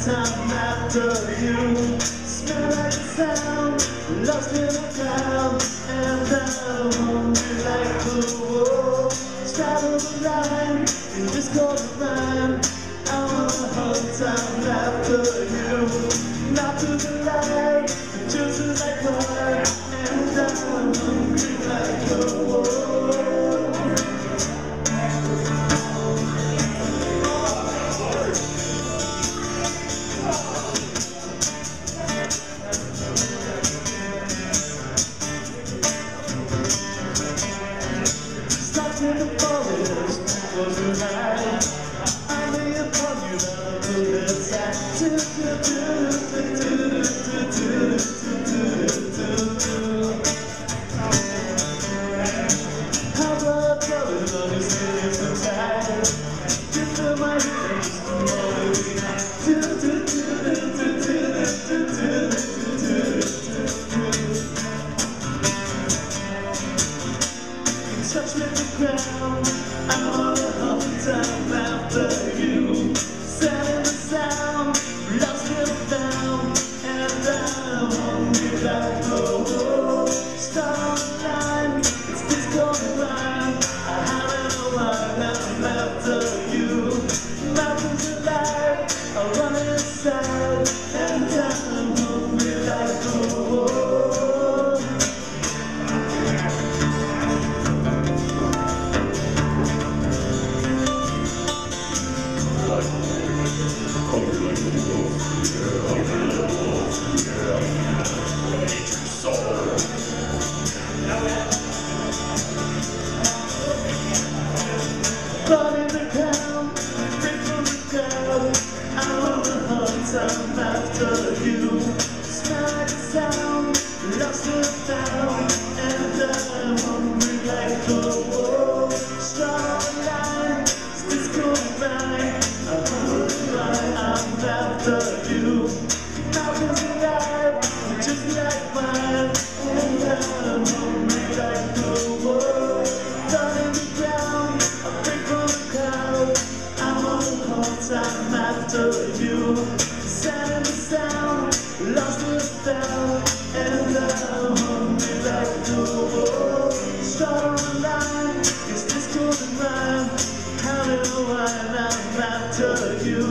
Time after you smell like a sound, lost in a cloud, and I'm hungry like the wolf. Straddle the line in this cold rhyme. I wanna hug time after you, not to the light, just as I cry, and I'm hungry like the wolf. In the forest, close your eyes. I lay upon you, now look inside. How about blowing on your skin so tight? You fill my ears, I'm always behind. Touch me the ground, I'm on a home time after you. Sat in the sound, lost in the found, and I'm hungry like the wolf. Start on the line, it's this golden line. I haven't no wine, I'm after you. Mountains alive, I run inside, and I'm hungry like the wolf. Blood in the ground, free from the crowd. I'm on the hunt, time after you. Smell like a sound, lost and found, and I'm hungry like the wolf. Strong line, it's this cold line. I'm after you. Mountains alive, just like mine, and I'm hungry like the wolf. Blood in the ground, time after you. Sat in the sound, lost in the found, and I'm hungry like the wolf. Start on the line, it's this golden rhyme. Counting the wine, I'm after you.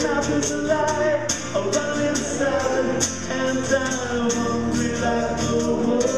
Mountains alive, I run inside, and I'm hungry like the wolf.